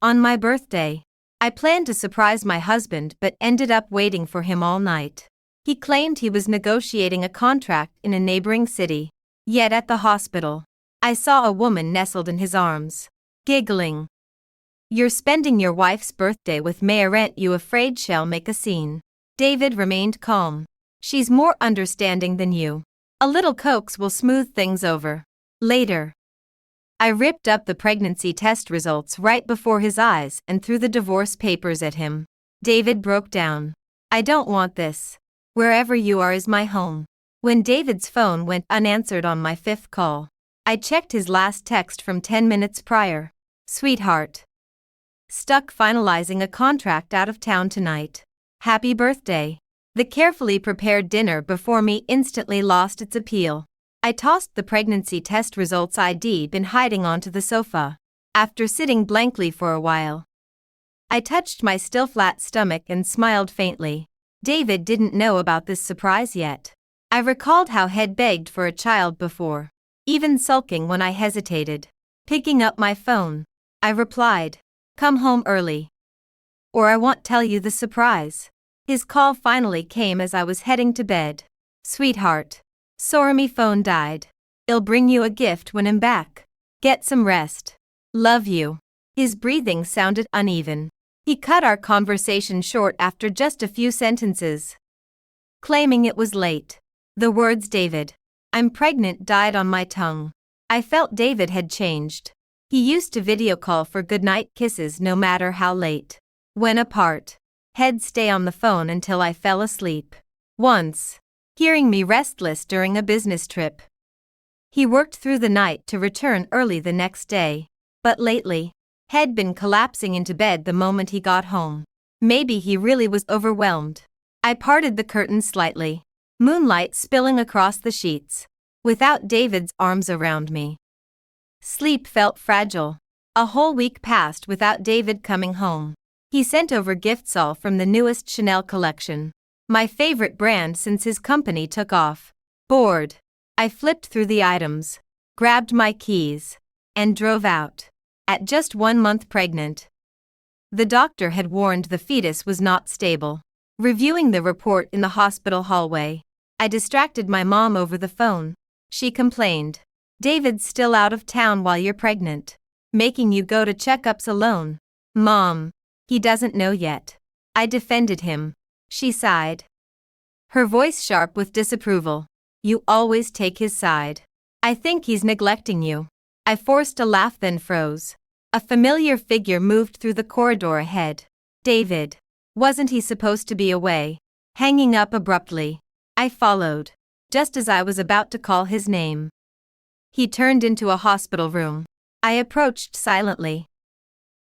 On my birthday. I planned to surprise my husband but ended up waiting for him all night. He claimed he was negotiating a contract in a neighboring city. Yet at the hospital, I saw a woman nestled in his arms, giggling. You're spending your wife's birthday with me, aren't you afraid she'll make a scene? David remained calm. She's more understanding than you. A little coax will smooth things over. Later. I ripped up the pregnancy test results right before his eyes and threw the divorce papers at him. David broke down. I don't want this. Wherever you are is my home. When David's phone went unanswered on my fifth call, I checked his last text from 10 minutes prior. Sweetheart. Stuck finalizing a contract out of town tonight. Happy birthday. The carefully prepared dinner before me instantly lost its appeal. I tossed the pregnancy test results I'd been hiding onto the sofa. After sitting blankly for a while, I touched my still flat stomach and smiled faintly. David didn't know about this surprise yet. I recalled how he'd begged for a child before, even sulking when I hesitated. Picking up my phone, I replied, "Come home early, or I won't tell you the surprise." His call finally came as I was heading to bed. Sweetheart. Sorry me phone died. I'll bring you a gift when I'm back. Get some rest. Love you. His breathing sounded uneven. He cut our conversation short after just a few sentences, claiming it was late. The words "David, I'm pregnant" died on my tongue. I felt David had changed. He used to video call for goodnight kisses no matter how late. When apart, he'd stay on the phone until I fell asleep. Once, hearing me restless during a business trip, he worked through the night to return early the next day. But lately, he'd been collapsing into bed the moment he got home. Maybe he really was overwhelmed. I parted the curtains slightly, moonlight spilling across the sheets. Without David's arms around me, sleep felt fragile. A whole week passed without David coming home. He sent over gifts, all from the newest Chanel collection, my favorite brand since his company took off. Bored, I flipped through the items, grabbed my keys, and drove out. At just 1 month pregnant, the doctor had warned the fetus was not stable. Reviewing the report in the hospital hallway, I distracted my mom over the phone. She complained, "David's still out of town while you're pregnant, making you go to checkups alone." "Mom, he doesn't know yet." I defended him. She sighed, her voice sharp with disapproval. "You always take his side." "I think he's neglecting you." I forced a laugh, then froze. A familiar figure moved through the corridor ahead. David. Wasn't he supposed to be away? Hanging up abruptly, I followed, just as I was about to call his name. He turned into a hospital room. I approached silently,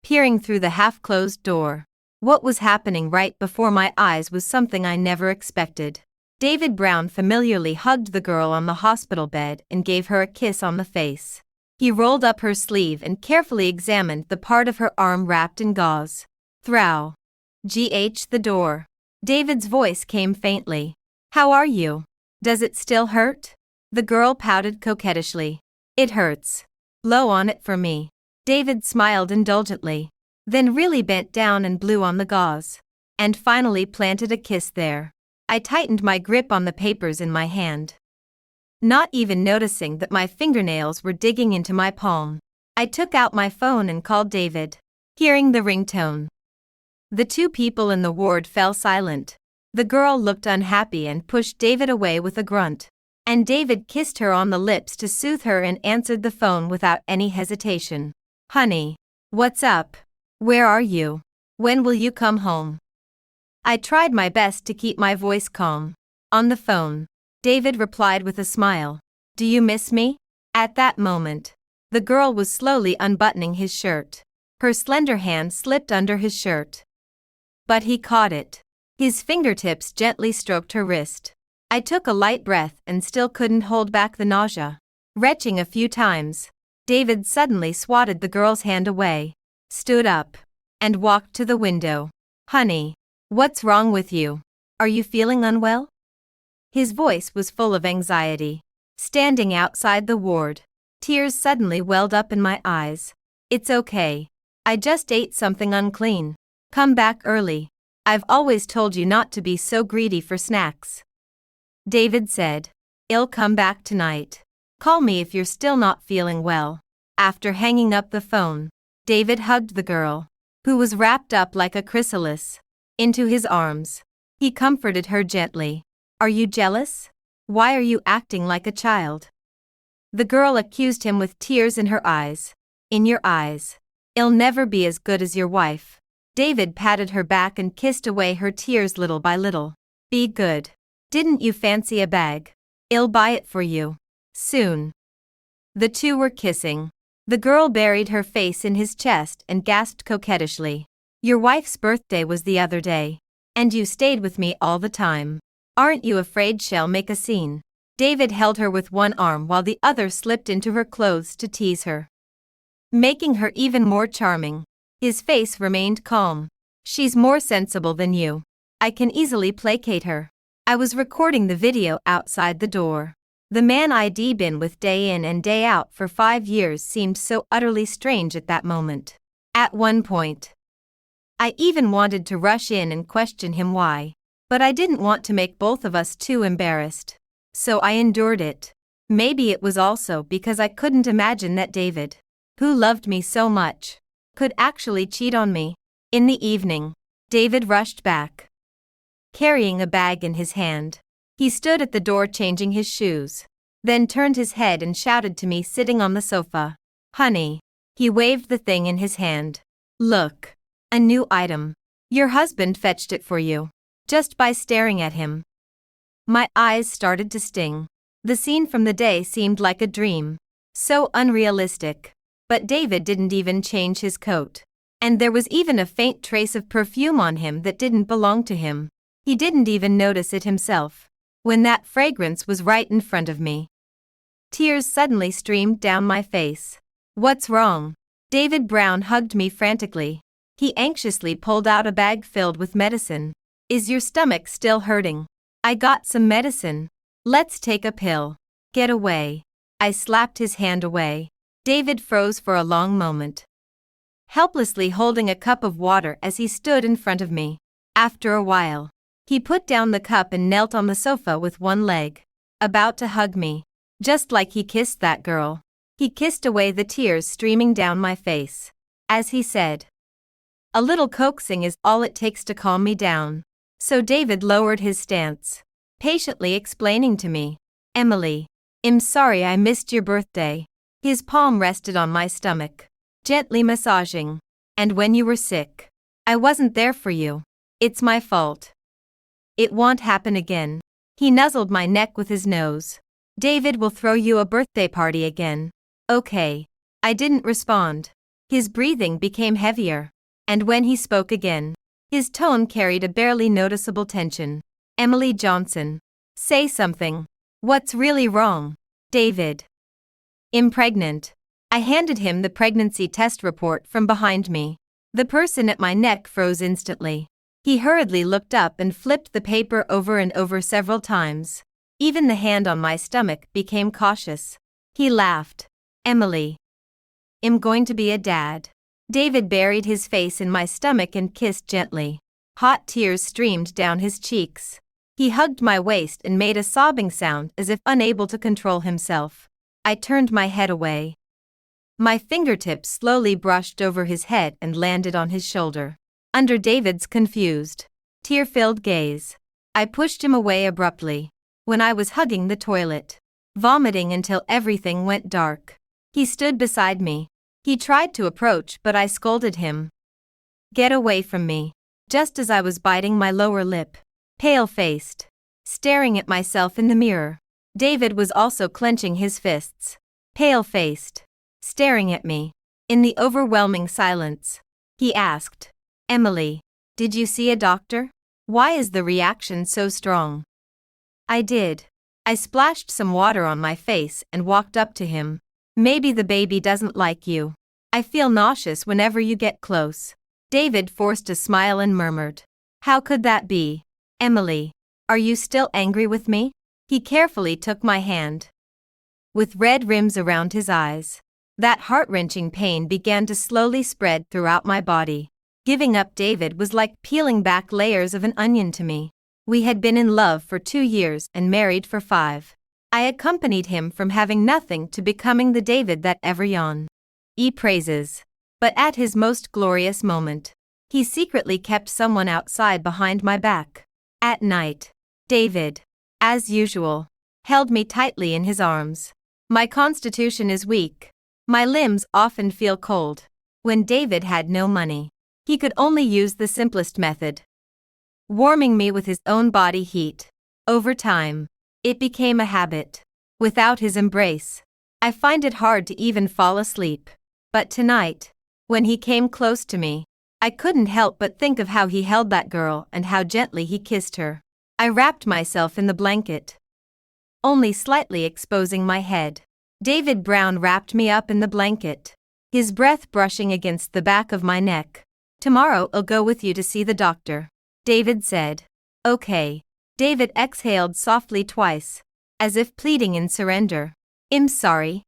peering through the half-closed door. What was happening right before my eyes was something I never expected. David Brown familiarly hugged the girl on the hospital bed and gave her a kiss on the face. He rolled up her sleeve and carefully examined the part of her arm wrapped in gauze. "Throw. The door." David's voice came faintly. "How are you? Does it still hurt?" The girl pouted coquettishly. "It hurts. Blow on it for me." David smiled indulgently, then really bent down and blew on the gauze, and finally planted a kiss there. I tightened my grip on the papers in my hand, not even noticing that my fingernails were digging into my palm. I took out my phone and called David. Hearing the ringtone, the two people in the ward fell silent. The girl looked unhappy and pushed David away with a grunt, and David kissed her on the lips to soothe her and answered the phone without any hesitation. "Honey, what's up? Where are you? When will you come home?" I tried my best to keep my voice calm. "On the phone," David replied with a smile. "Do you miss me?" At that moment, the girl was slowly unbuttoning his shirt. Her slender hand slipped under his shirt, but he caught it. His fingertips gently stroked her wrist. I took a light breath and still couldn't hold back the nausea. Retching a few times, David suddenly swatted the girl's hand away, stood up, and walked to the window. "Honey, what's wrong with you? Are you feeling unwell?" His voice was full of anxiety. Standing outside the ward, tears suddenly welled up in my eyes. "It's okay. I just ate something unclean. Come back early. I've always told you not to be so greedy for snacks. David said. I'll come back tonight. Call me if you're still not feeling well. After hanging up the phone, David hugged the girl, who was wrapped up like a chrysalis, into his arms. He comforted her gently. Are you jealous? Why are you acting like a child? The girl accused him with tears in her eyes. In your eyes. I'll never be as good as your wife. David patted her back and kissed away her tears little by little. Be good. Didn't you fancy a bag? I'll buy it for you. Soon. The two were kissing. The girl buried her face in his chest and gasped coquettishly. Your wife's birthday was the other day. And you stayed with me all the time. Aren't you afraid she'll make a scene? David held her with one arm while the other slipped into her clothes to tease her, making her even more charming. His face remained calm. She's more sensible than you. I can easily placate her. I was recording the video outside the door. The man I'd been with day in and day out for 5 years seemed so utterly strange at that moment. At one point, I even wanted to rush in and question him why. But I didn't want to make both of us too embarrassed. So I endured it. Maybe it was also because I couldn't imagine that David, who loved me so much, could actually cheat on me. In the evening, David rushed back, carrying a bag in his hand. He stood at the door changing his shoes, then turned his head and shouted to me sitting on the sofa. Honey. He waved the thing in his hand. Look. A new item. Your husband fetched it for you. Just by staring at him. My eyes started to sting. The scene from the day seemed like a dream. So unrealistic. But David didn't even change his coat. And there was even a faint trace of perfume on him that didn't belong to him. He didn't even notice it himself. When that fragrance was right in front of me. Tears suddenly streamed down my face. What's wrong? David Brown hugged me frantically. He anxiously pulled out a bag filled with medicine. Is your stomach still hurting? I got some medicine. Let's take a pill. Get away. I slapped his hand away. David froze for a long moment, helplessly holding a cup of water as he stood in front of me. After a while, he put down the cup and knelt on the sofa with one leg, about to hug me, just like he kissed that girl. He kissed away the tears streaming down my face, as he said, a little coaxing is all it takes to calm me down. So David lowered his stance, patiently explaining to me, Emily, I'm sorry I missed your birthday. His palm rested on my stomach, gently massaging. And when you were sick, I wasn't there for you. It's my fault. It won't happen again. He nuzzled my neck with his nose. David will throw you a birthday party again. Okay. I didn't respond. His breathing became heavier. And when he spoke again, his tone carried a barely noticeable tension. Emily Johnson. Say something. What's really wrong? David. I'm pregnant. I handed him the pregnancy test report from behind me. The person at my neck froze instantly. He hurriedly looked up and flipped the paper over and over several times. Even the hand on my stomach became cautious. He laughed. Emily. I'm going to be a dad. David buried his face in my stomach and kissed gently. Hot tears streamed down his cheeks. He hugged my waist and made a sobbing sound as if unable to control himself. I turned my head away. My fingertips slowly brushed over his head and landed on his shoulder. Under David's confused, tear-filled gaze, I pushed him away abruptly. When I was hugging the toilet, vomiting until everything went dark, he stood beside me. He tried to approach, but I scolded him. Get away from me. Just as I was biting my lower lip, pale-faced, staring at myself in the mirror. David was also clenching his fists, pale-faced, staring at me. In the overwhelming silence, he asked, Emily, did you see a doctor? Why is the reaction so strong? I did. I splashed some water on my face and walked up to him. Maybe the baby doesn't like you. I feel nauseous whenever you get close. David forced a smile and murmured, how could that be? Emily, are you still angry with me? He carefully took my hand, with red rims around his eyes, That heart-wrenching pain began to slowly spread throughout my body. Giving up David was like peeling back layers of an onion to me. We had been in love for 2 years and married for 5. I accompanied him from having nothing to becoming the David that ever yawned. Praises. But at his most glorious moment, he secretly kept someone outside behind my back. At night, David, as usual, held me tightly in his arms. My constitution is weak. My limbs often feel cold. When David had no money, he could only use the simplest method, warming me with his own body heat. Over time, it became a habit. Without his embrace, I find it hard to even fall asleep. But tonight, when he came close to me, I couldn't help but think of how he held that girl and how gently he kissed her. I wrapped myself in the blanket, only slightly exposing my head. David Brown wrapped me up in the blanket, his breath brushing against the back of my neck. "Tomorrow I'll go with you to see the doctor," David said. "Okay." David exhaled softly twice, as if pleading in surrender. "I'm sorry.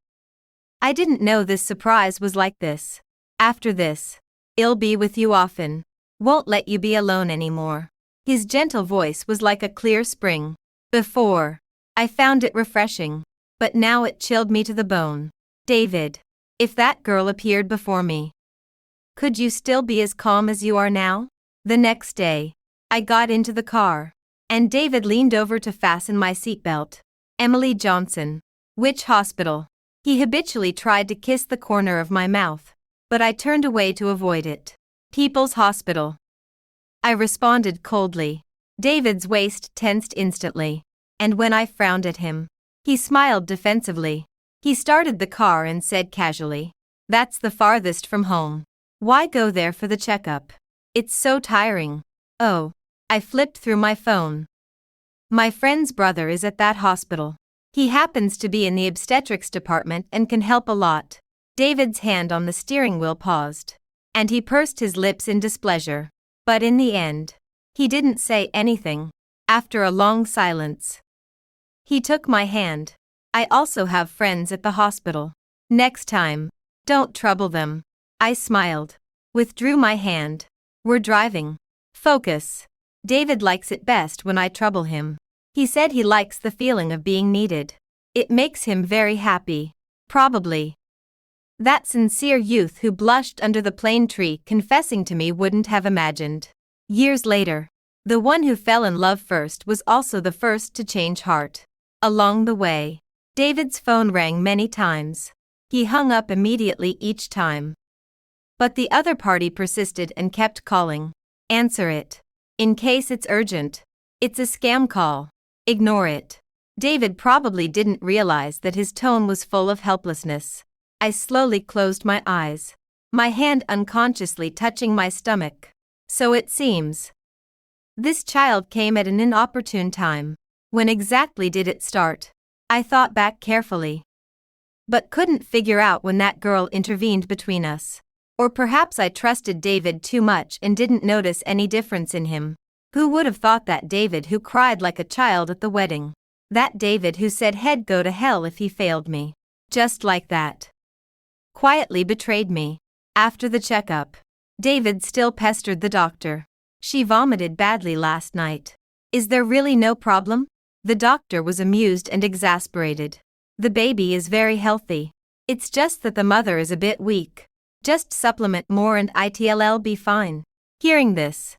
I didn't know this surprise was like this. After this, I'll be with you often. Won't let you be alone anymore." His gentle voice was like a clear spring. Before, I found it refreshing, but now it chilled me to the bone. "David, if that girl appeared before me, could you still be as calm as you are now?" The next day, I got into the car, and David leaned over to fasten my seatbelt. "Emily Johnson. Which hospital?" He habitually tried to kiss the corner of my mouth, but I turned away to avoid it. "People's Hospital," I responded coldly. David's waist tensed instantly, and when I frowned at him, he smiled defensively. He started the car and said casually, "That's the farthest from home. Why go there for the checkup? It's so tiring." "Oh." I flipped through my phone. "My friend's brother is at that hospital. He happens to be in the obstetrics department and can help a lot." David's hand on the steering wheel paused, and he pursed his lips in displeasure. But in the end, he didn't say anything. After a long silence, he took my hand. "I also have friends at the hospital. Next time, don't trouble them." I smiled, withdrew my hand. "We're driving. Focus." David likes it best when I trouble him. He said he likes the feeling of being needed. It makes him very happy. Probably. That sincere youth who blushed under the plane tree confessing to me wouldn't have imagined. Years later, the one who fell in love first was also the first to change heart. Along the way, David's phone rang many times. He hung up immediately each time. But the other party persisted and kept calling. "Answer it. In case it's urgent. It's a scam call. Ignore it." David probably didn't realize that his tone was full of helplessness. I slowly closed my eyes, my hand unconsciously touching my stomach. So it seems this child came at an inopportune time. When exactly did it start? I thought back carefully, but couldn't figure out when that girl intervened between us. Or perhaps I trusted David too much and didn't notice any difference in him. Who would have thought that David who cried like a child at the wedding? That David who said he'd go to hell if he failed me, just like that, quietly betrayed me. After the checkup, David still pestered the doctor. "She vomited badly last night. Is there really no problem?" The doctor was amused and exasperated. "The baby is very healthy. It's just that the mother is a bit weak. Just supplement more and it'll be fine." Hearing this,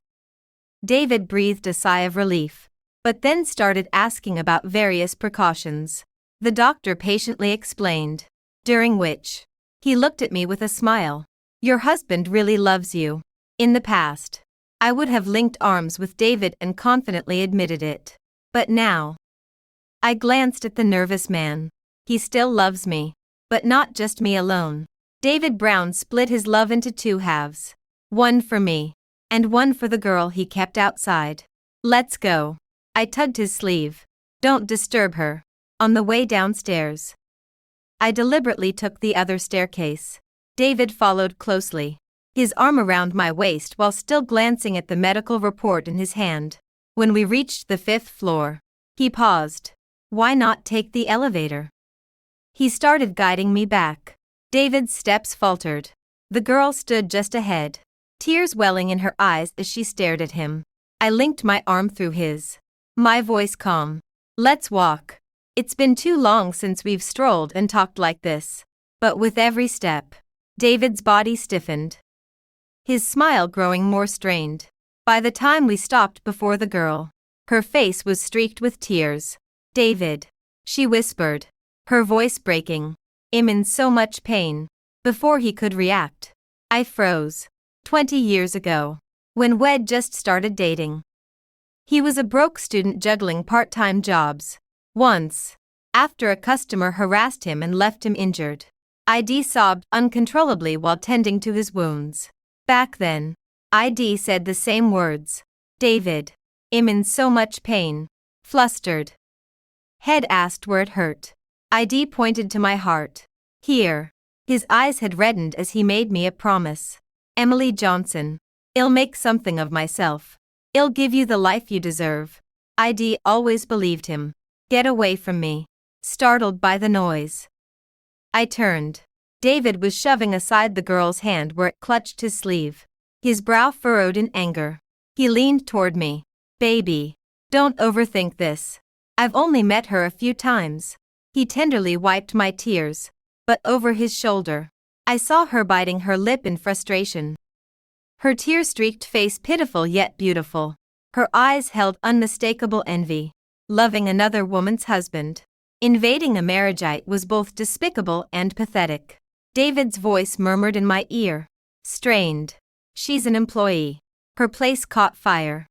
David breathed a sigh of relief, but then started asking about various precautions. The doctor patiently explained, during which he looked at me with a smile. "Your husband really loves you." In the past, I would have linked arms with David and confidently admitted it. But now, I glanced at the nervous man. He still loves me, but not just me alone. David Brown split his love into 2 halves. One for me, and one for the girl he kept outside. "Let's go." I tugged his sleeve. "Don't disturb her." On the way downstairs, I deliberately took the other staircase. David followed closely, his arm around my waist while still glancing at the medical report in his hand. When we reached the 5th floor, he paused. "Why not take the elevator?" He started guiding me back. David's steps faltered. The girl stood just ahead, tears welling in her eyes as she stared at him. I linked my arm through his. My voice calm. Let's walk. It's been too long since we've strolled and talked like this. But with every step, David's body stiffened, his smile growing more strained. By the time we stopped before the girl, her face was streaked with tears. David, she whispered, her voice breaking. I'm in so much pain. Before he could react, I froze. 20 years ago, when Wed just started dating. He was a broke student juggling part-time jobs. Once, after a customer harassed him and left him injured, ID sobbed uncontrollably while tending to his wounds. Back then, ID said the same words. David, I'm in so much pain. Flustered. Head asked where it hurt. ID pointed to my heart. Here. His eyes had reddened as he made me a promise. Emily Johnson. I'll make something of myself. I'll give you the life you deserve. ID always believed him. Get away from me. Startled by the noise, I turned. David was shoving aside the girl's hand where it clutched his sleeve. His brow furrowed in anger. He leaned toward me. Baby, don't overthink this. I've only met her a few times. He tenderly wiped my tears, but over his shoulder, I saw her biting her lip in frustration. Her tear-streaked face pitiful yet beautiful. Her eyes held unmistakable envy. Loving another woman's husband, invading a marriageite was both despicable and pathetic. David's voice murmured in my ear. Strained. She's an employee. Her place caught fire.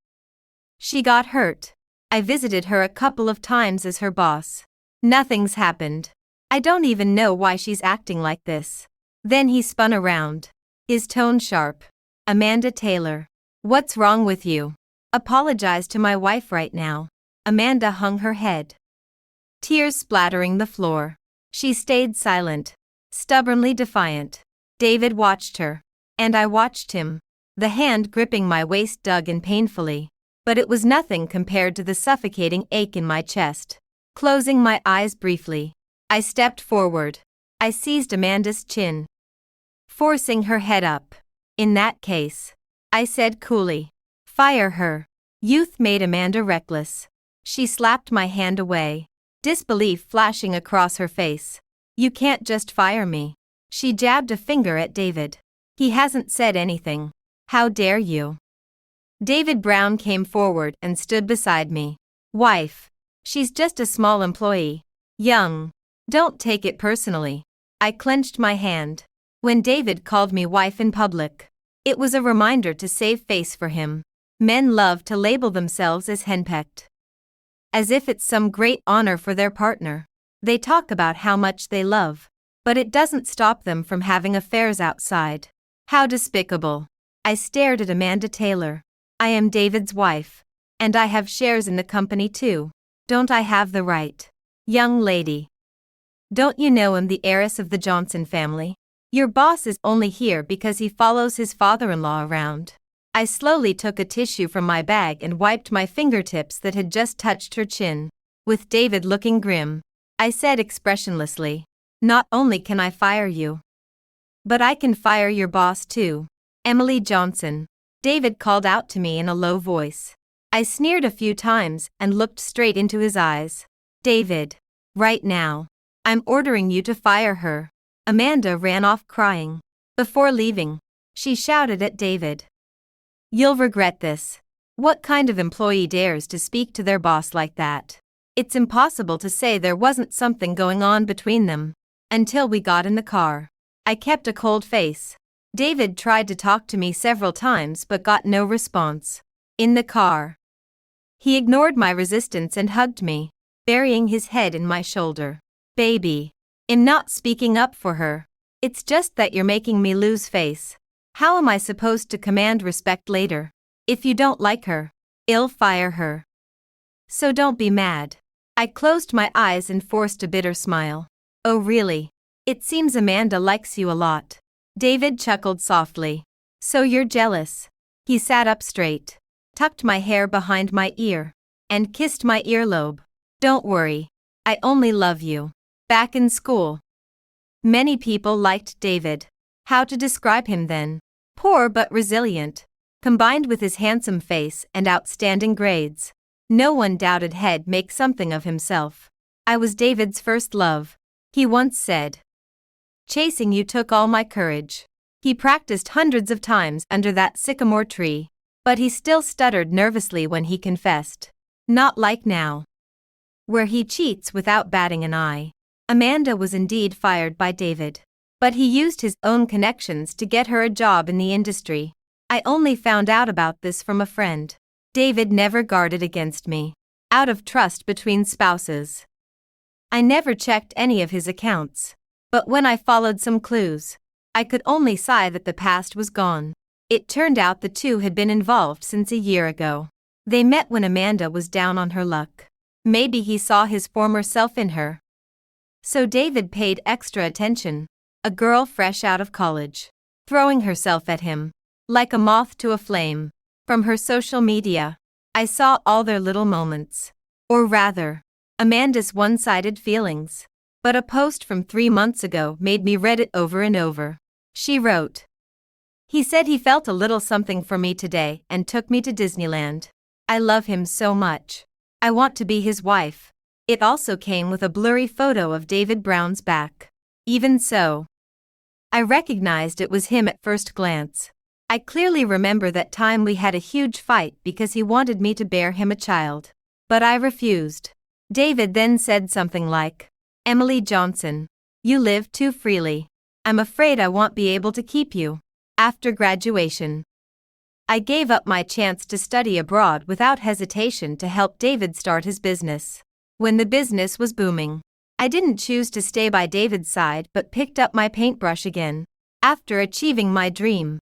She got hurt. I visited her a couple of times as her boss. Nothing's happened. I don't even know why she's acting like this. Then he spun around, his tone sharp. Amanda Taylor. What's wrong with you? Apologize to my wife right now. Amanda hung her head, tears splattering the floor. She stayed silent, stubbornly defiant. David watched her, and I watched him. The hand gripping my waist dug in painfully, but it was nothing compared to the suffocating ache in my chest. Closing my eyes briefly, I stepped forward. I seized Amanda's chin, forcing her head up. In that case, I said coolly, fire her. Youth made Amanda reckless. She slapped my hand away, disbelief flashing across her face. You can't just fire me. She jabbed a finger at David. He hasn't said anything. How dare you? David Brown came forward and stood beside me. Wife. She's just a small employee. Young. Don't take it personally. I clenched my hand. When David called me wife in public, it was a reminder to save face for him. Men love to label themselves as henpecked, as if it's some great honor for their partner. They talk about how much they love, but it doesn't stop them from having affairs outside. How despicable. I stared at Amanda Taylor. I am David's wife, and I have shares in the company too. Don't I have the right? Young lady. Don't you know I'm the heiress of the Johnson family? Your boss is only here because he follows his father-in-law around. I slowly took a tissue from my bag and wiped my fingertips that had just touched her chin. With David looking grim, I said expressionlessly, not only can I fire you, but I can fire your boss too. Emily Johnson. David called out to me in a low voice. I sneered a few times and looked straight into his eyes. David. Right now. I'm ordering you to fire her. Amanda ran off crying. Before leaving, she shouted at David. You'll regret this. What kind of employee dares to speak to their boss like that? It's impossible to say there wasn't something going on between them. Until we got in the car. I kept a cold face. David tried to talk to me several times but got no response. In the car, he ignored my resistance and hugged me, burying his head in my shoulder. Baby. I'm not speaking up for her. It's just that you're making me lose face. How am I supposed to command respect later? If you don't like her, I'll fire her. So don't be mad. I closed my eyes and forced a bitter smile. Oh really? It seems Amanda likes you a lot. David chuckled softly. So you're jealous. He sat up straight, tucked my hair behind my ear, and kissed my earlobe. Don't worry. I only love you. Back in school, Many people liked David. How to describe him then? Poor but resilient. Combined with his handsome face and outstanding grades, no one doubted he'd make something of himself. I was David's first love, he once said. Chasing you took all my courage. He practiced hundreds of times under that sycamore tree, but he still stuttered nervously when he confessed. Not like now, where he cheats without batting an eye. Amanda was indeed fired by David, but he used his own connections to get her a job in the industry. I only found out about this from a friend. David never guarded against me, out of trust between spouses. I never checked any of his accounts, but when I followed some clues, I could only sigh that the past was gone. It turned out the two had been involved since a year ago. They met when Amanda was down on her luck. Maybe he saw his former self in her. So David paid extra attention, a girl fresh out of college, throwing herself at him, like a moth to a flame. From her social media, I saw all their little moments. Or rather, Amanda's one-sided feelings. But a post from 3 months ago made me read it over and over. She wrote, "He said he felt a little something for me today and took me to Disneyland. I love him so much. I want to be his wife." It also came with a blurry photo of David Brown's back. Even so, I recognized it was him at first glance. I clearly remember that time we had a huge fight because he wanted me to bear him a child. But I refused. David then said something like, "Emily Johnson, you live too freely. I'm afraid I won't be able to keep you." After graduation, I gave up my chance to study abroad without hesitation to help David start his business. When the business was booming, I didn't choose to stay by David's side but picked up my paintbrush again. After achieving my dream,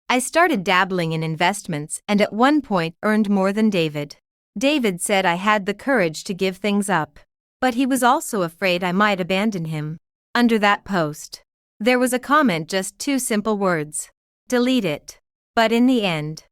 I started dabbling in investments and at one point earned more than David. David said I had the courage to give things up, but he was also afraid I might abandon him. Under that post, there was a comment, just 2 simple words: delete it. But in the end,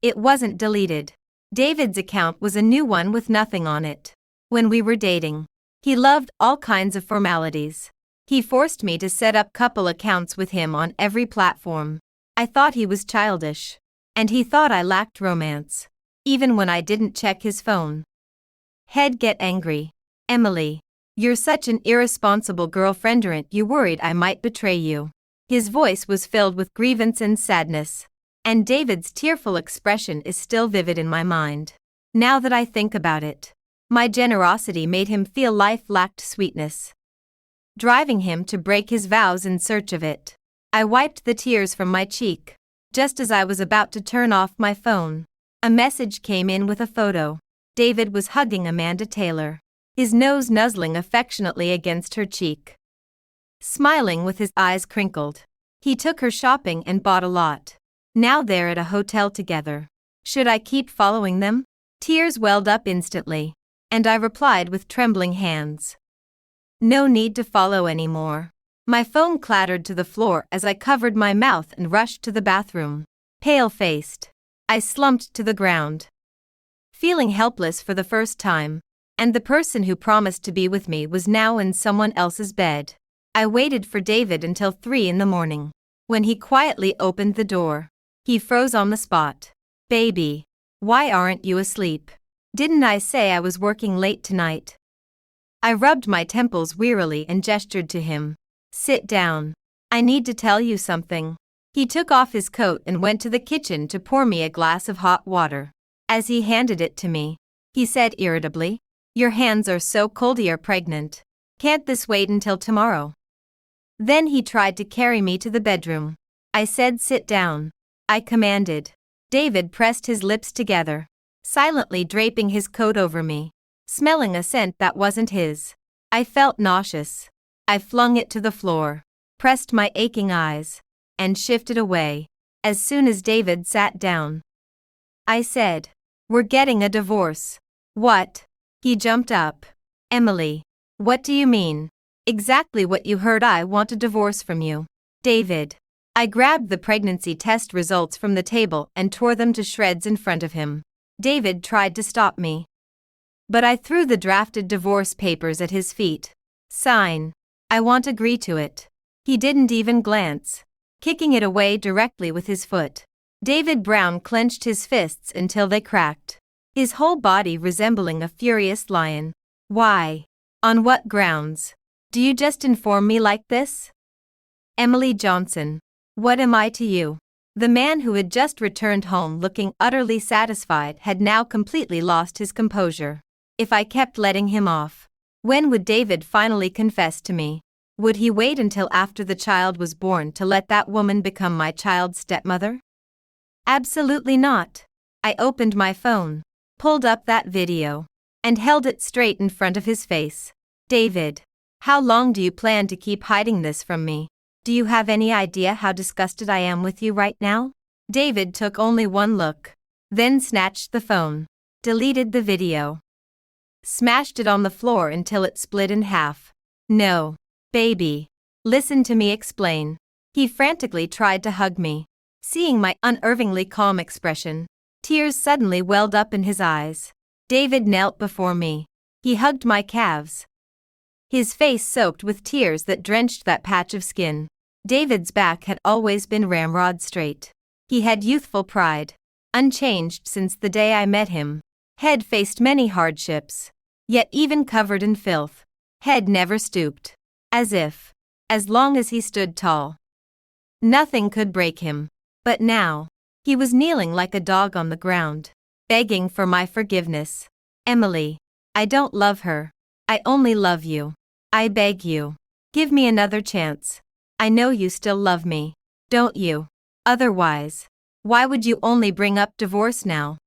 it wasn't deleted. David's account was a new one with nothing on it. When we were dating, he loved all kinds of formalities. He forced me to set up couple accounts with him on every platform. I thought he was childish, and he thought I lacked romance, even when I didn't check his phone. He'd get angry. "Emily, you're such an irresponsible girlfriend, aren't you worried I might betray you?" His voice was filled with grievance and sadness, and David's tearful expression is still vivid in my mind. Now that I think about it, my generosity made him feel life lacked sweetness, driving him to break his vows in search of it. I wiped the tears from my cheek. Just as I was about to turn off my phone, a message came in with a photo. David was hugging Amanda Taylor, his nose nuzzling affectionately against her cheek, smiling with his eyes crinkled. He took her shopping and bought a lot. Now they're at a hotel together. Should I keep following them? Tears welled up instantly, and I replied with trembling hands, "No need to follow anymore." My phone clattered to the floor as I covered my mouth and rushed to the bathroom. Pale-faced, I slumped to the ground, feeling helpless for the first time, and the person who promised to be with me was now in someone else's bed. I waited for David until 3 in the morning. When he quietly opened the door, he froze on the spot. "Baby, why aren't you asleep? Didn't I say I was working late tonight?" I rubbed my temples wearily and gestured to him. "Sit down. I need to tell you something." He took off his coat and went to the kitchen to pour me a glass of hot water. As he handed it to me, he said irritably, "Your hands are so cold, you're pregnant. Can't this wait until tomorrow?" Then he tried to carry me to the bedroom. I said, "Sit down," I commanded. David pressed his lips together, silently draping his coat over me, smelling a scent that wasn't his. I felt nauseous. I flung it to the floor, pressed my aching eyes, and shifted away. As soon as David sat down, I said, "We're getting a divorce." "What?" He jumped up. "Emily, what do you mean?" "Exactly what you heard. I want a divorce from you, David." I grabbed the pregnancy test results from the table and tore them to shreds in front of him. David tried to stop me, but I threw the drafted divorce papers at his feet. "Sign." I won't agree to it. He didn't even glance, kicking it away directly with his foot. David Brown clenched his fists until they cracked, his whole body resembling a furious lion. Why? On what grounds? Do you just inform me like this? Emily Johnson. What am I to you? The man who had just returned home looking utterly satisfied had now completely lost his composure. If I kept letting him off, when would David finally confess to me? Would he wait until after the child was born to let that woman become my child's stepmother? Absolutely not. I opened my phone, pulled up that video, and held it straight in front of his face. David, how long do you plan to keep hiding this from me? Do you have any idea how disgusted I am with you right now? David took only one look, then snatched the phone, deleted the video, smashed it on the floor until it split in half. No, baby. Listen to me explain. He frantically tried to hug me. Seeing my unnervingly calm expression, tears suddenly welled up in his eyes. David knelt before me. He hugged my calves, his face soaked with tears that drenched that patch of skin. David's back had always been ramrod straight. He had youthful pride, unchanged since the day I met him. Head faced many hardships, yet even covered in filth, head never stooped. As long as he stood tall, nothing could break him. But now, he was kneeling like a dog on the ground, begging for my forgiveness. Emily, I don't love her. I only love you. I beg you. Give me another chance. I know you still love me, don't you? Otherwise, why would you only bring up divorce now?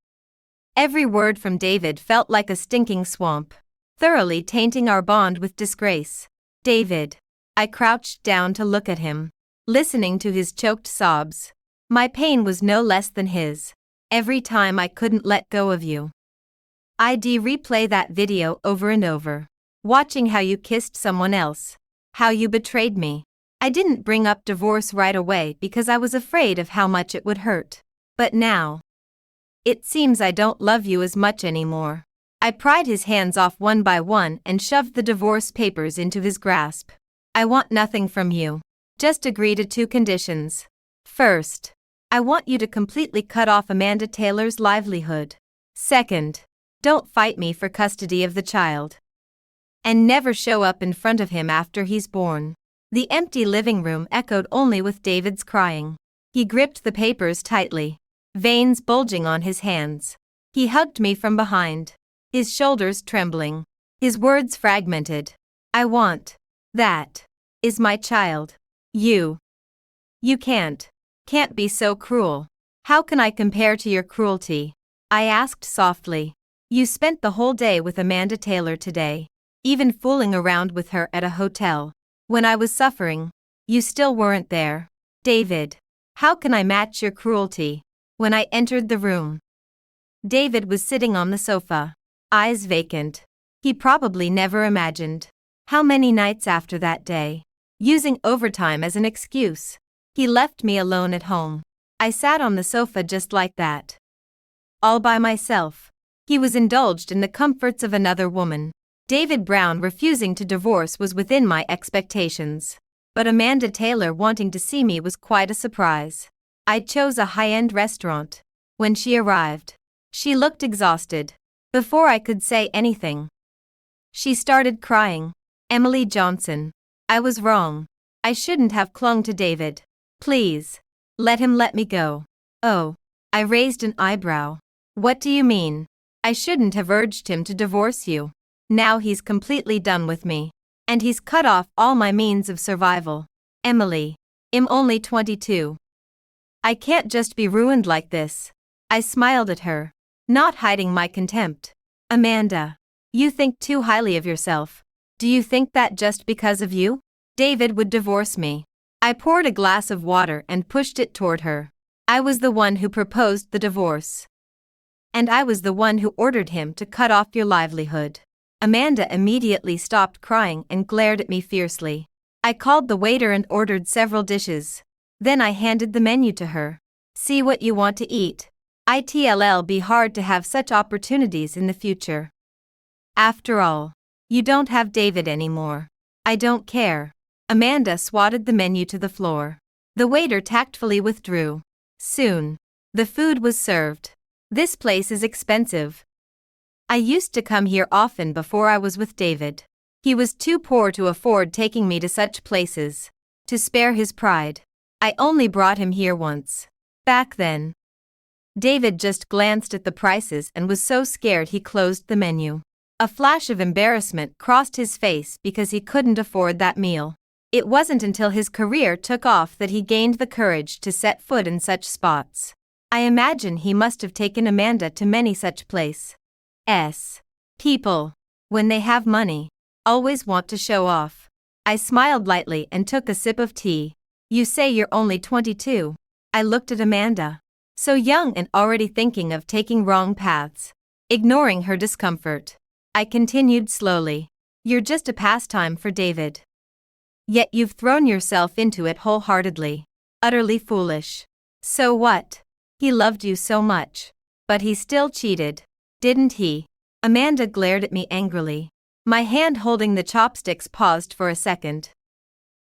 Every word from David felt like a stinking swamp, thoroughly tainting our bond with disgrace. David. I crouched down to look at him, listening to his choked sobs. My pain was no less than his. Every time I couldn't let go of you, I'd replay that video over and over, watching how you kissed someone else, how you betrayed me. I didn't bring up divorce right away because I was afraid of how much it would hurt. But now, it seems I don't love you as much anymore. I pried his hands off one by one and shoved the divorce papers into his grasp. I want nothing from you. Just agree to 2 conditions. First, I want you to completely cut off Amanda Taylor's livelihood. Second, don't fight me for custody of the child. And never show up in front of him after he's born. The empty living room echoed only with David's crying. He gripped the papers tightly, veins bulging on his hands. He hugged me from behind, his shoulders trembling, his words fragmented. I want. That is my child. You can't be so cruel. How can I compare to your cruelty? I asked softly. You spent the whole day with Amanda Taylor today, even fooling around with her at a hotel. When I was suffering, you still weren't there. David, how can I match your cruelty? When I entered the room, David was sitting on the sofa, eyes vacant. He probably never imagined how many nights after that day, using overtime as an excuse, he left me alone at home. I sat on the sofa just like that, all by myself. He was indulged in the comforts of another woman. David Brown refusing to divorce was within my expectations. But Amanda Taylor wanting to see me was quite a surprise. I chose a high-end restaurant. When she arrived, she looked exhausted. Before I could say anything, she started crying. Emily Johnson. I was wrong. I shouldn't have clung to David. Please, let him let me go. Oh, I raised an eyebrow. What do you mean? I shouldn't have urged him to divorce you. Now he's completely done with me. And he's cut off all my means of survival. Emily, I'm only 22. I can't just be ruined like this. I smiled at her, not hiding my contempt. Amanda, you think too highly of yourself. Do you think that just because of you, David would divorce me? I poured a glass of water and pushed it toward her. I was the one who proposed the divorce. And I was the one who ordered him to cut off your livelihood. Amanda immediately stopped crying and glared at me fiercely. I called the waiter and ordered several dishes. Then I handed the menu to her. See what you want to eat. It'll be hard to have such opportunities in the future. After all, you don't have David anymore. I don't care. Amanda swatted the menu to the floor. The waiter tactfully withdrew. Soon, the food was served. This place is expensive. I used to come here often before I was with David. He was too poor to afford taking me to such places. To spare his pride, I only brought him here once. Back then. David just glanced at the prices and was so scared he closed the menu. A flash of embarrassment crossed his face because he couldn't afford that meal. It wasn't until his career took off that he gained the courage to set foot in such spots. I imagine he must have taken Amanda to many such places. People, when they have money, always want to show off. I smiled lightly and took a sip of tea. You say you're only 22. I looked at Amanda. So young and already thinking of taking wrong paths. Ignoring her discomfort, I continued slowly. You're just a pastime for David. Yet you've thrown yourself into it wholeheartedly. Utterly foolish. So what? He loved you so much. But he still cheated, didn't he? Amanda glared at me angrily. My hand holding the chopsticks paused for a second.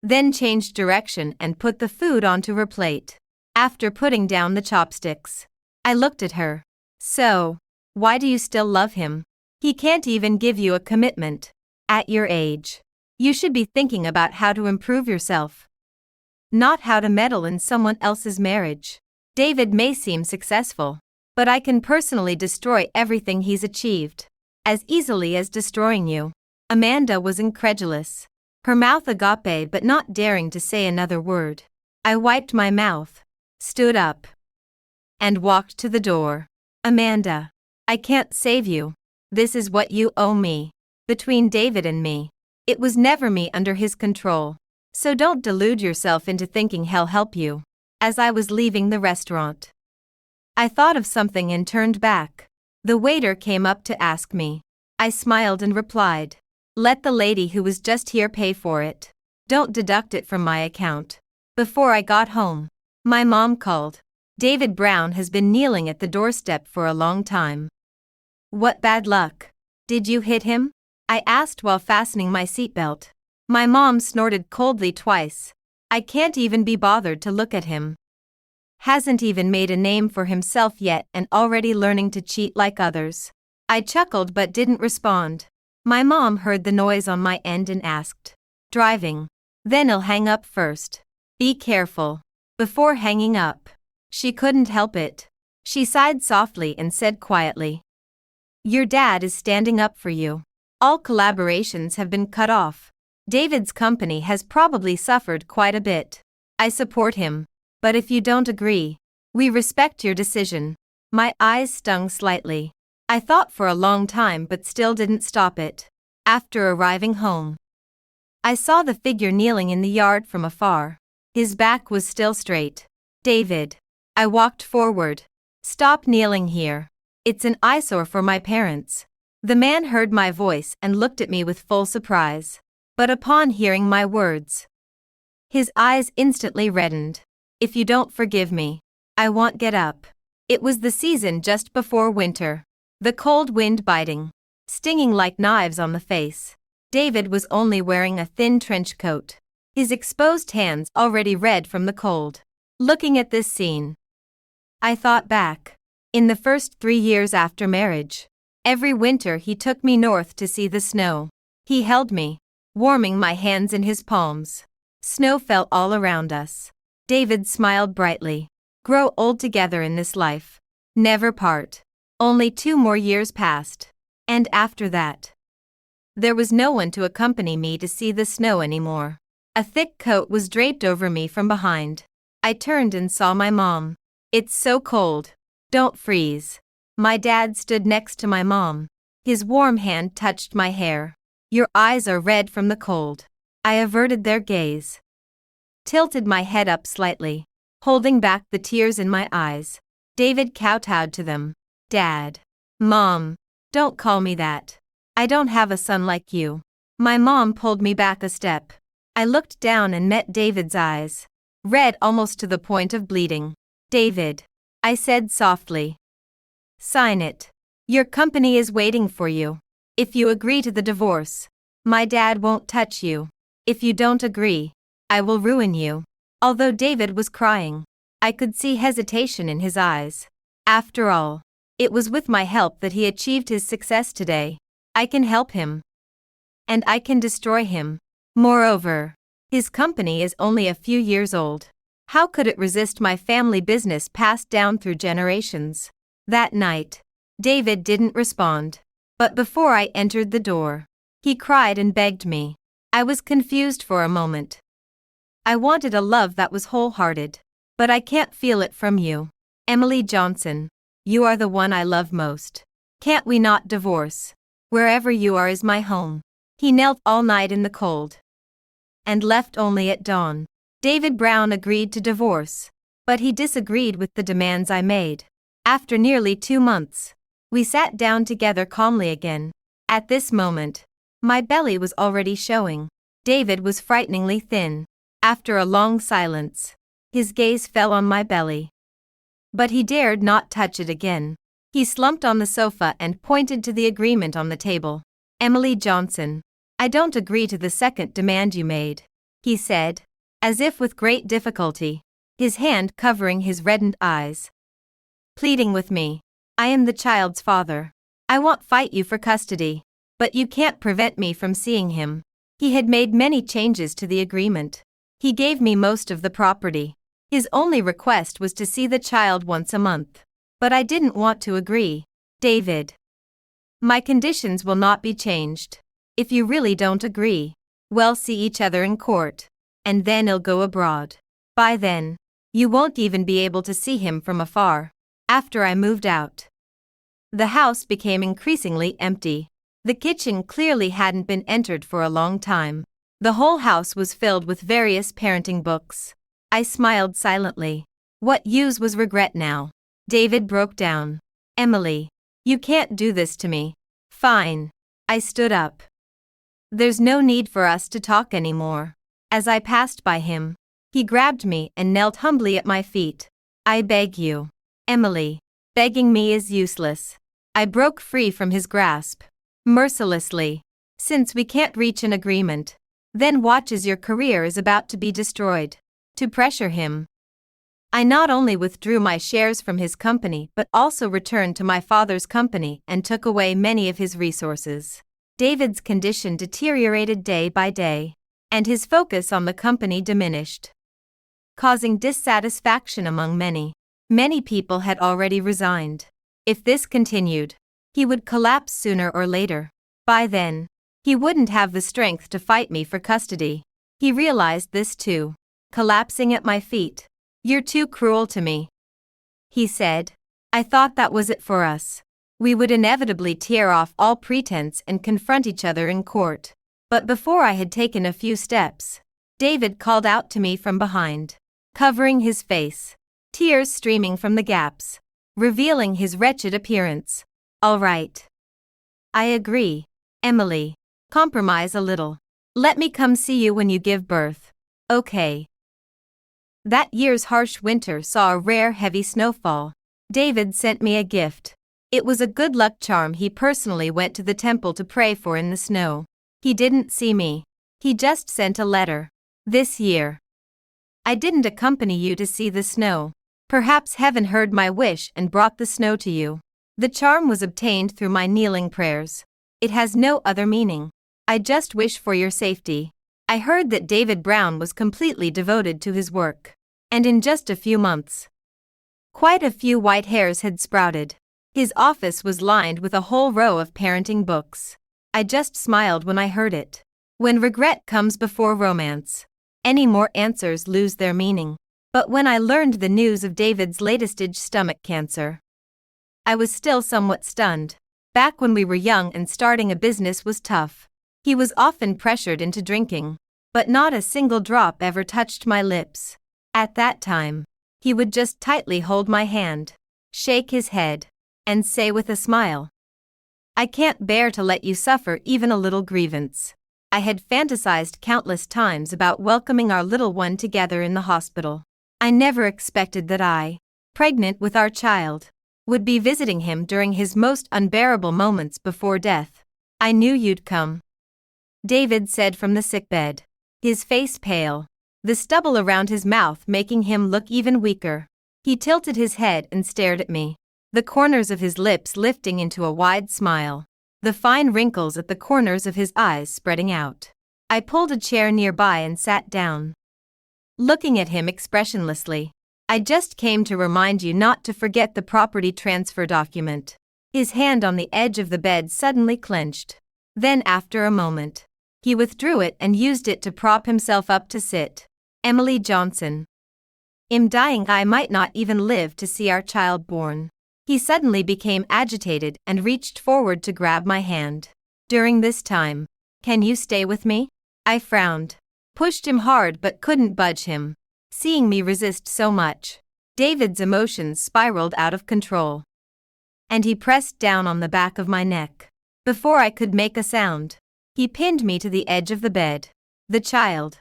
Then changed direction and put the food onto her plate. After putting down the chopsticks, I looked at her. So, why do you still love him? He can't even give you a commitment. At your age, you should be thinking about how to improve yourself, not how to meddle in someone else's marriage. David may seem successful, but I can personally destroy everything he's achieved, as easily as destroying you. Amanda was incredulous, her mouth agape but not daring to say another word. I wiped my mouth, stood up, and walked to the door. Amanda, I can't save you. This is what you owe me. Between David and me, it was never me under his control. So don't delude yourself into thinking he'll help you. As I was leaving the restaurant, I thought of something and turned back. The waiter came up to ask me. I smiled and replied, let the lady who was just here pay for it. Don't deduct it from my account. Before I got home, my mom called. David Brown has been kneeling at the doorstep for a long time. What bad luck. Did you hit him? I asked while fastening my seatbelt. My mom snorted coldly twice. I can't even be bothered to look at him. Hasn't even made a name for himself yet and already learning to cheat like others. I chuckled but didn't respond. My mom heard the noise on my end and asked, driving? Then I'll hang up first. Be careful. Before hanging up, she couldn't help it. She sighed softly and said quietly, your dad is standing up for you. All collaborations have been cut off. David's company has probably suffered quite a bit. I support him. But if you don't agree, we respect your decision. My eyes stung slightly. I thought for a long time but still didn't stop it. After arriving home, I saw the figure kneeling in the yard from afar. His back was still straight. David. I walked forward. Stop kneeling here. It's an eyesore for my parents. The man heard my voice and looked at me with full surprise. But upon hearing my words, his eyes instantly reddened. If you don't forgive me, I won't get up. It was the season just before winter. The cold wind biting, stinging like knives on the face. David was only wearing a thin trench coat, his exposed hands already red from the cold. Looking at this scene, I thought back. In the first 3 years after marriage, every winter he took me north to see the snow. He held me, warming my hands in his palms. Snow fell all around us. David smiled brightly. Grow old together in this life. Never part. Only 2 more years passed. And after that, there was no one to accompany me to see the snow anymore. A thick coat was draped over me from behind. I turned and saw my mom. It's so cold. Don't freeze. My dad stood next to my mom. His warm hand touched my hair. Your eyes are red from the cold. I averted their gaze, tilted my head up slightly, holding back the tears in my eyes. David kowtowed to them. Dad. Mom. Don't call me that. I don't have a son like you. My mom pulled me back a step. I looked down and met David's eyes, red almost to the point of bleeding. David, I said softly, sign it. Your company is waiting for you. If you agree to the divorce, my dad won't touch you. If you don't agree, I will ruin you." Although David was crying, I could see hesitation in his eyes. After all, it was with my help that he achieved his success today. I can help him. And I can destroy him. Moreover, his company is only a few years old. How could it resist my family business passed down through generations? That night, David didn't respond. But before I entered the door, he cried and begged me. I was confused for a moment. I wanted a love that was wholehearted. But I can't feel it from you. Emily Johnson, you are the one I love most. Can't we not divorce? Wherever you are is my home. He knelt all night in the cold and left only at dawn. David Brown agreed to divorce, but he disagreed with the demands I made. After nearly 2 months, we sat down together calmly again. At this moment, my belly was already showing. David was frighteningly thin. After a long silence, his gaze fell on my belly. But he dared not touch it again. He slumped on the sofa and pointed to the agreement on the table. "Emily Johnson, I don't agree to the second demand you made," he said, as if with great difficulty, his hand covering his reddened eyes. "Pleading with me. I am the child's father. I won't fight you for custody, but you can't prevent me from seeing him." He had made many changes to the agreement. He gave me most of the property. His only request was to see the child once a month. But I didn't want to agree. "David, my conditions will not be changed. If you really don't agree, we'll see each other in court, and then he'll go abroad. By then, you won't even be able to see him from afar." After I moved out, the house became increasingly empty. The kitchen clearly hadn't been entered for a long time. The whole house was filled with various parenting books. I smiled silently. What use was regret now? David broke down. "Emily, you can't do this to me." "Fine." I stood up. "There's no need for us to talk anymore." As I passed by him, he grabbed me and knelt humbly at my feet. "I beg you." "Emily, begging me is useless." I broke free from his grasp. Mercilessly. "Since we can't reach an agreement, then watch as your career is about to be destroyed." To pressure him, I not only withdrew my shares from his company but also returned to my father's company and took away many of his resources. David's condition deteriorated day by day, and his focus on the company diminished, causing dissatisfaction among many. Many people had already resigned. If this continued, he would collapse sooner or later. By then, he wouldn't have the strength to fight me for custody. He realized this too, collapsing at my feet. "You're too cruel to me," he said. "I thought that was it for us. We would inevitably tear off all pretense and confront each other in court." But before I had taken a few steps, David called out to me from behind, covering his face, tears streaming from the gaps, revealing his wretched appearance. "All right. I agree. Emily, compromise a little. Let me come see you when you give birth." "Okay." That year's harsh winter saw a rare heavy snowfall. David sent me a gift. It was a good luck charm he personally went to the temple to pray for in the snow. He didn't see me. He just sent a letter. "This year, I didn't accompany you to see the snow. Perhaps heaven heard my wish and brought the snow to you. The charm was obtained through my kneeling prayers. It has no other meaning. I just wish for your safety." I heard that David Brown was completely devoted to his work. And in just a few months, quite a few white hairs had sprouted. His office was lined with a whole row of parenting books. I just smiled when I heard it. When regret comes before romance, any more answers lose their meaning. But when I learned the news of David's late-stage stomach cancer, I was still somewhat stunned. Back when we were young and starting a business was tough. He was often pressured into drinking, but not a single drop ever touched my lips. At that time, he would just tightly hold my hand, shake his head, and say with a smile, "I can't bear to let you suffer even a little grievance." I had fantasized countless times about welcoming our little one together in the hospital. I never expected that I, pregnant with our child, would be visiting him during his most unbearable moments before death. "I knew you'd come," David said from the sickbed. his face pale, the stubble around his mouth making him look even weaker. He tilted his head and stared at me, the corners of his lips lifting into a wide smile, the fine wrinkles at the corners of his eyes spreading out. I pulled a chair nearby and sat down, looking at him expressionlessly. I just came to remind you not to forget the property transfer document. His hand on the edge of the bed suddenly clenched. Then after a moment, he withdrew it and used it to prop himself up to sit. Emily Johnson. I'm dying. I might not even live to see our child born. He suddenly became agitated and reached forward to grab my hand. During this time, can you stay with me? I frowned, pushed him hard but couldn't budge him. Seeing me resist so much, David's emotions spiraled out of control, and he pressed down on the back of my neck. Before I could make a sound, he pinned me to the edge of the bed. The child.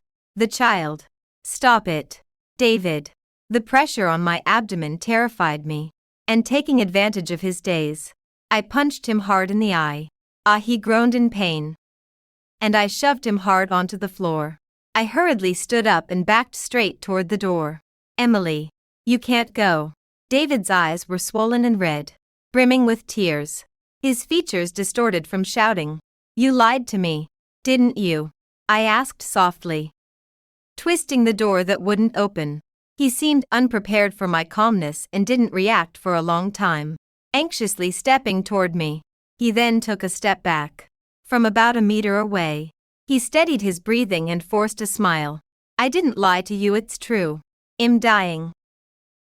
Stop it, David. The pressure on my abdomen terrified me, and taking advantage of his daze, I punched him hard in the eye. He groaned in pain, and I shoved him hard onto the floor. I hurriedly stood up and backed straight toward the door. Emily, you can't go. David's eyes were swollen and red, brimming with tears, his features distorted from shouting. You lied to me, didn't you? I asked softly, twisting the door that wouldn't open. He seemed unprepared for my calmness and didn't react for a long time, anxiously stepping toward me. He then took a step back. From about a meter away, he steadied his breathing and forced a smile. I didn't lie to you, it's true. I'm dying.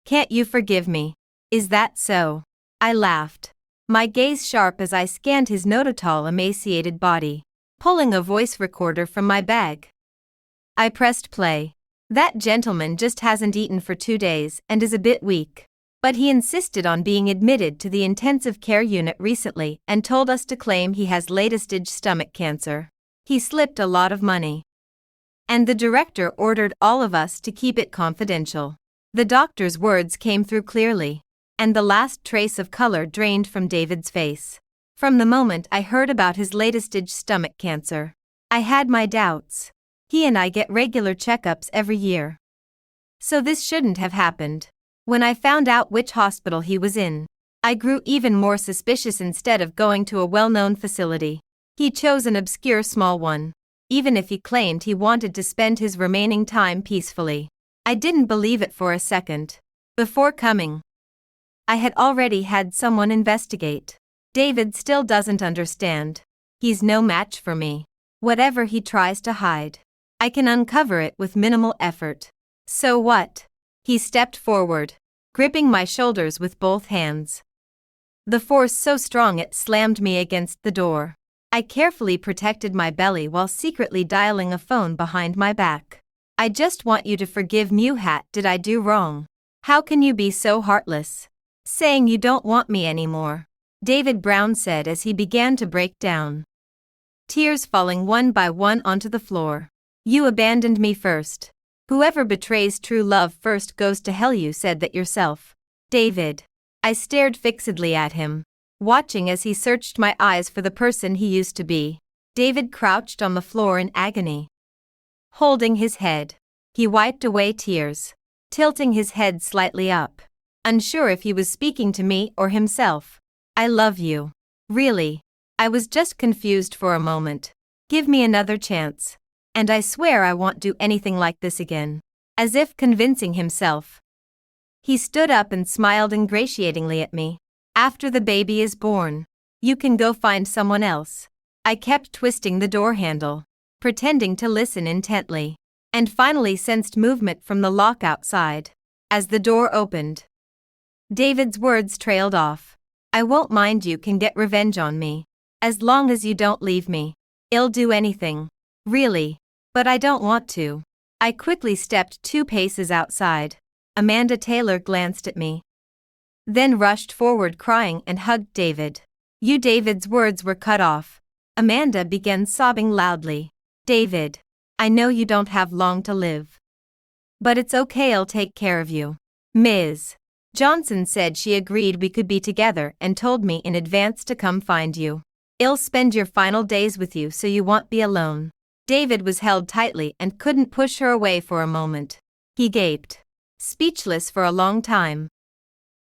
Can't you forgive me? Is that so? I laughed, my gaze sharp as I scanned his not-at-all emaciated body. Pulling a voice recorder from my bag, I pressed play. That gentleman just hasn't eaten for 2 days and is a bit weak. But he insisted on being admitted to the intensive care unit recently and told us to claim he has late-stage stomach cancer. He slipped a lot of money, and the director ordered all of us to keep it confidential. The doctor's words came through clearly, and the last trace of color drained from David's face. From the moment I heard about his late-stage stomach cancer, I had my doubts. He and I get regular checkups every year, so this shouldn't have happened. When I found out which hospital he was in, I grew even more suspicious. Instead of going to a well-known facility, he chose an obscure small one, even if he claimed he wanted to spend his remaining time peacefully. I didn't believe it for a second. Before coming, I had already had someone investigate. David still doesn't understand. He's no match for me. Whatever he tries to hide, I can uncover it with minimal effort. So what? He stepped forward, gripping my shoulders with both hands, the force so strong it slammed me against the door. I carefully protected my belly while secretly dialing a phone behind my back. I just want you to forgive me. Did I do wrong? How can you be so heartless, saying you don't want me anymore? David Brown said as he began to break down, tears falling one by one onto the floor. You abandoned me first. Whoever betrays true love first goes to hell. You said that yourself, David. I stared fixedly at him, watching as he searched my eyes for the person he used to be. David crouched on the floor in agony, holding his head. He wiped away tears, tilting his head slightly up, unsure if he was speaking to me or himself. I love you. Really? I was just confused for a moment. Give me another chance, and I swear I won't do anything like this again. As if convincing himself, he stood up and smiled ingratiatingly at me. After the baby is born, you can go find someone else. I kept twisting the door handle, pretending to listen intently, and finally sensed movement from the lock outside. As the door opened, David's words trailed off. I won't mind. You can get revenge on me, as long as you don't leave me. I'll do anything. Really. But I don't want to. I quickly stepped 2 paces outside. Amanda Taylor glanced at me, then rushed forward crying and hugged David. David's words were cut off. Amanda began sobbing loudly. David, I know you don't have long to live, but it's okay. I'll take care of you. Ms. Johnson said she agreed we could be together and told me in advance to come find you. I'll spend your final days with you so you won't be alone. David was held tightly and couldn't push her away for a moment. He gaped, speechless for a long time,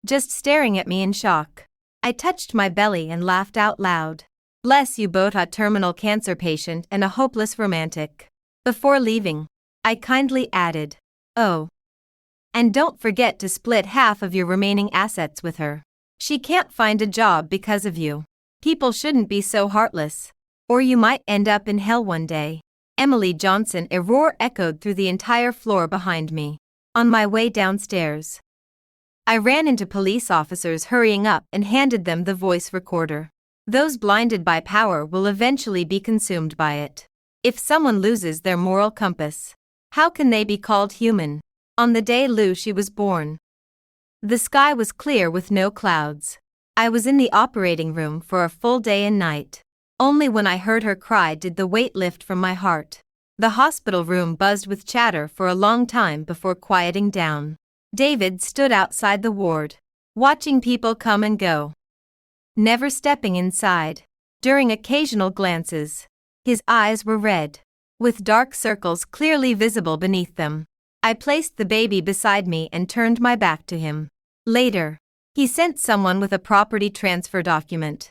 just staring at me in shock. I touched my belly and laughed out loud. Bless you both, a terminal cancer patient and a hopeless romantic. Before leaving, I kindly added, "Oh, and don't forget to split half of your remaining assets with her. She can't find a job because of you. People shouldn't be so heartless, or you might end up in hell one day." Emily Johnson, a roar echoed through the entire floor behind me. On my way downstairs, I ran into police officers hurrying up and handed them the voice recorder. Those blinded by power will eventually be consumed by it. If someone loses their moral compass, how can they be called human? On the day she was born, the sky was clear with no clouds. I was in the operating room for a full day and night. Only when I heard her cry did the weight lift from my heart. The hospital room buzzed with chatter for a long time before quieting down. David stood outside the ward, watching people come and go, never stepping inside. During occasional glances, his eyes were red, with dark circles clearly visible beneath them. I placed the baby beside me and turned my back to him. Later, he sent someone with a property transfer document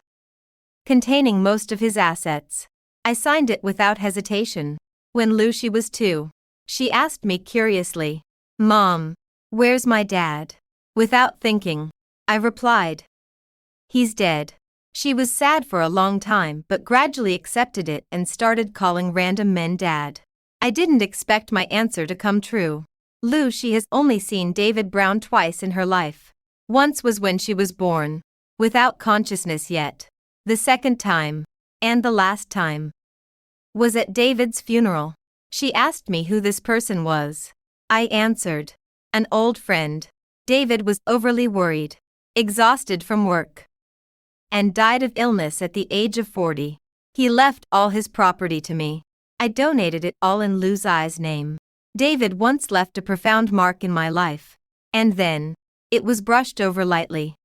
containing most of his assets. I signed it without hesitation. When Lucy was 2, she asked me curiously, "Mom, where's my dad?" Without thinking, I replied, "He's dead." She was sad for a long time but gradually accepted it and started calling random men dad. I didn't expect my answer to come true. Lucy has only seen David Brown twice in her life. Once was when she was born, without consciousness yet. The second time, and the last time, was at David's funeral. She asked me who this person was. I answered, "An old friend." David was overly worried, exhausted from work, and died of illness at the age of 40. He left all his property to me. I donated it all in Lucy's name. David once left a profound mark in my life, and then, it was brushed over lightly.